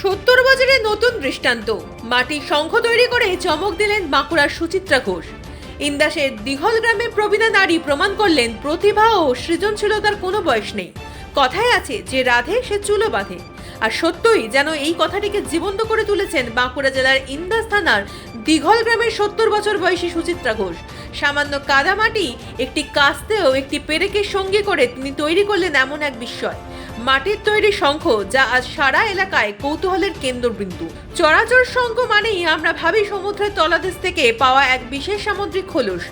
70 বছরে নতুন দৃষ্টান্ত, মাটির শঙ্খ তৈরি করে চমক দিলেন বাঁকুড়ার সুচিত্রা ঘোষ। ইন্দাসের দিঘল গ্রামে প্রবীণা নারী প্রমাণ করলেন প্রতিভা ও সৃজনশীলতার কোনো বয়স নেই। কথায় আছে যে রাধে সে চুলো বাঁধে, আর সত্যই যেন এই কথাটিকে জীবন্ত করে তুলেছেন বাঁকুড়া জেলার ইন্দাস থানার দিঘল গ্রামের 70 বছর বয়সী সুচিত্রা ঘোষ। সামান্য কাদামাটি, একটি কাস্তে ও একটি পেরেকের সঙ্গী করে তিনি তৈরি করলেন এমন এক বিস্ময় মাটির তৈরি শঙ্খ, যা আজ সারা এলাকায় কৌতূহলের কেন্দ্রবিন্দু। চরাচর শঙ্খ মানেই আমরা ভাবি সমুদ্রের তলদেশ থেকে পাওয়া এক বিশেষ সামুদ্রিক খোলস।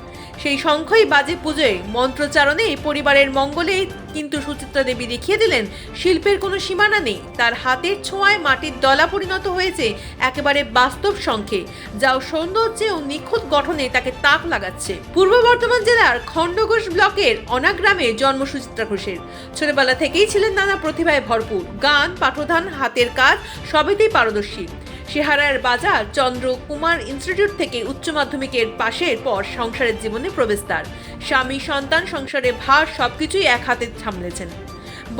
সেই শঙ্খই বাজে পুজোয়, মন্ত্রোচ্চারণে, পরিবারের মঙ্গলে। কিন্তু সুচিত্রা দেবী দেখিয়ে দিলেন শিল্পের কোনো সীমানা নেই। তার হাতের ছোঁয়ায় মাটির দলা পরিণত হয়েছে একেবারে বাস্তব শঙ্খে, যাও সৌন্দর্যে ও নিখুঁত গঠনে তাকে তাক লাগাচ্ছে। পূর্ব বর্ধমান জেলার খণ্ডঘোষ ব্লকের অনাগ্রামে জন্ম সুচিত্রা ঘোষের। ছোটবেলা থেকেই ছিলেন নানা প্রতিভায় ভরপুর। গান, পাঠদান, হাতের কাজ সবেতেই পারদর্শী। সিহারার বাজার চন্দ্র কুমার ইনস্টিটিউট থেকে উচ্চ মাধ্যমিকের পাশের পর সংসারের জীবনে প্রবেশ তার। স্বামী, সন্তান, সংসারের ভার সবকিছুই এক হাতে সামলেছেন।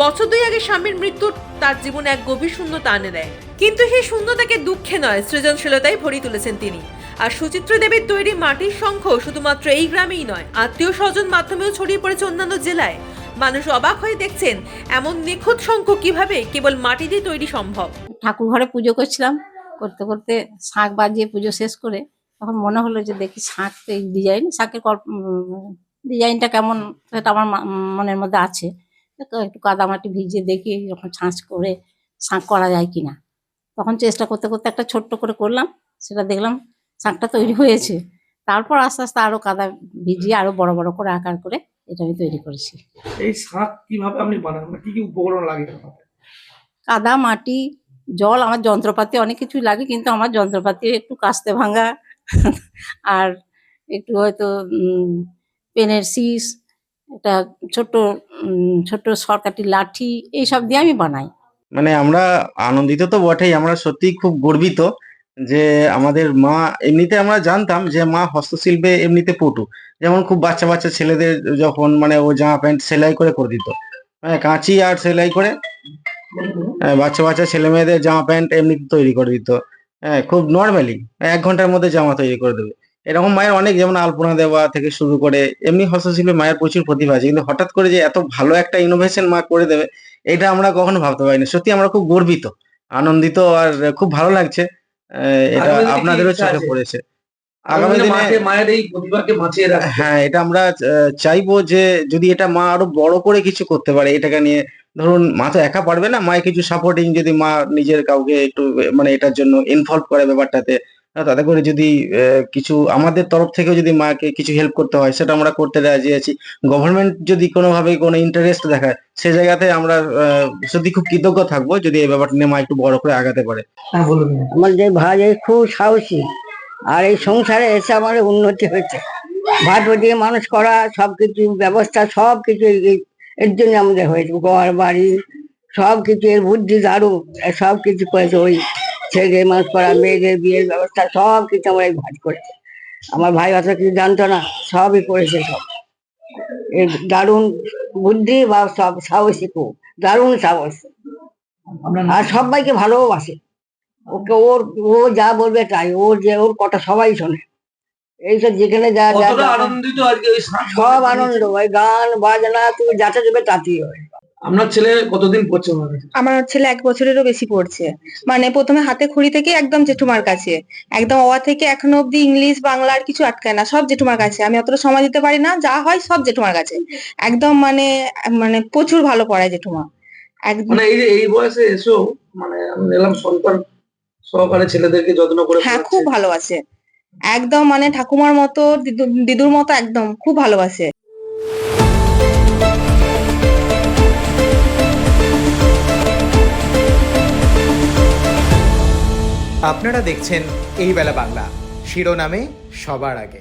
বছর 2 আগে স্বামীর মৃত্যু তার জীবনে এক গভীর শূন্যতা এনে দেয়, কিন্তু সেই শূন্যতাকে দুঃখে নয়, সৃজনশীলতায় ভরিয়ে তুলেছেন তিনি। আর সুচিত্রা দেবীর তৈরি মাটির শঙ্খ শুধুমাত্র এই গ্রামেই নয়, আত্মীয় স্বজন মাধ্যমেও ছড়িয়ে পড়েছে অন্যান্য জেলায়। মানুষ অবাক হয়ে দেখছেন এমন নিখুঁত শঙ্খ কিভাবে কেবল মাটি দিয়ে তৈরি সম্ভব। ঠাকুর ঘরে পুজো করছিলাম, করতে করতে শাঁখ বাজিয়ে পুজো শেষ করে তখন মনে হলো যে দেখি শাঁখ তো এই ডিজাইন, শাঁখের ডিজাইনটা কেমন সেটা আমার মনের মধ্যে আছে। তো একটু কাদামাটি ভিজিয়ে দেখি যখন ছাঁচ করে শাঁখ করা যায় কিনা। তখন চেষ্টা করতে করতে একটা ছোট্ট করে করলাম, সেটা দেখলাম শাঁখটা তৈরি হয়েছে। তারপর আস্তে আস্তে আরো কাদা ভিজিয়ে আরো বড় বড় করে আকার করে এটা আমি তৈরি করেছি। এই শাঁখ কিভাবে আপনি বানান, কি কি উপকরণ লাগে? কাদা, মাটি, জল, আমার যন্ত্রপাতি অনেক কিছুই লাগে, কিন্তু আমার যন্ত্রপাতি একটু কাস্তে ভাঙা আর একটু হয়তো পেনের শীষ, একটা ছোট্ট ছোট্ট সরকাটি লাঠি, এইসব দিয়ে আমি বানাই। মানে আমরা আনন্দিত তো বটেই, আমরা সত্যিই খুব গর্বিত যে আমাদের মা, এমনিতে আমরা জানতাম যে মা হস্তশিল্পে এমনিতে পটু। যেমন খুব বাচ্চা বাচ্চা ছেলেদের যখন মানে ও জামা প্যান্ট সেলাই করে দিত, হ্যাঁ, কাঁচি আর সেলাই করে বাচ্চা বাচ্চা ছেলে মেয়েদের জামা প্যান্ট এমনিতে তৈরি করে দিত। হ্যাঁ, খুব নর্মালি 1 ঘন্টার মধ্যে জামা তৈরি করে দেবে। এরকম মায়ের অনেক, যেমন আলপনা দেওয়া থেকে শুরু করে এমনি হস্তশিল্পে মায়ের প্রচুর প্রতিভা আছে, কিন্তু হঠাৎ করে যে এত ভালো একটা ইনোভেশন মা করে দেবে এটা আমরা কখনো ভাবতে পারিনি। সত্যি আমরা খুব গর্বিত, আনন্দিত, আর খুব ভালো লাগছে। এটা আপনাদেরও চোখে পড়েছে। আগামী দিনে মায়ের এই প্রতিভাকে বাঁচিয়ে রাখতে, হ্যাঁ, এটা আমরা চাইবো যে যদি এটা মা আরো বড় করে কিছু করতে পারে এটাকে নিয়ে। ধরুন মা তো একা পারবে না, মায়ের কিছু সাপোর্টিং যদি মা নিজের কাউকে একটু মানে এটার জন্য ইনভলভ করে ব্যাপারটাতে, তাতে করে যদি কিছু আমাদের তরফ থেকেও যদি মাকে কিছু হেল্প করতে হয় সেটা আমরা করতে রাজি আছি। গভর্নমেন্ট যদি কোনোভাবে কোনো ইন্টারেস্ট দেখায় সে জায়গাতে আমরা সত্যি খুব কৃতজ্ঞ থাকবো যদি এই ব্যাপারটা নিয়ে মা একটু বড় করে আগাতে পারে। হ্যাঁ বলুন। আমার যে ভাই খুব সাহসী, আর এই সংসারে এসে আমার উন্নতি হয়েছে। ভাত দিয়ে মানুষ করা সবকিছু ব্যবস্থা সবকিছু এর জন্য আমাদের হয়েছে। ঘর বাড়ি সবকিছু, এর বুদ্ধি দারুণ, সবকিছু করেছে। ওই ছেলে মানুষ করা, মেয়েদের বিয়ের ব্যবস্থা সবকিছু আমার এই ভাই করেছে। আমার ভাই অত কিছু জানতো না, সবই করেছে। সব এর দারুণ বুদ্ধি বা সব সাহসী, খুব দারুণ সাহস, আর সবাইকে ভালোবাসে। ওকে ও যা বলবে তাই, ওর কথা সবাই শোনে। এইসব যেখানে যা আনন্দিত আজকে এই শাঁখ সব আনন্দ, ওই গান বাজনা তুমি যাতে দেবে তাতেই হয়। আপনার ছেলে কতদিন পড়ছে? আমার ছেলে 1 বছরেরও বেশি পড়ছে। মানে প্রথমে হাতে খড়ি থেকে একদম জেঠুমার কাছে, একদম অ থেকে এখনো অব্দি ইংলিশ বাংলা আর কিছু আটকায় না, সব জেঠুমার কাছে। আমি অতটা সময় দিতে পারি না, যা হয় সব জেঠুমার কাছে। একদম মানে মানে প্রচুর ভালো পড়ায় জেঠুমা একদম। মানে এই যে এই বয়সে এসো, মানে আমি দেখলাম সন্তান সহকারে ছেলেদেরকে যত্ন করে। হ্যাঁ, খুব ভালোবাসে একদম, মানে ঠাকুমার মতো, দিদুর মতো, একদম খুব ভালোবাসে। আপনারা দেখছেন এই বেলা বাংলা, শিরোনামে সবার আগে।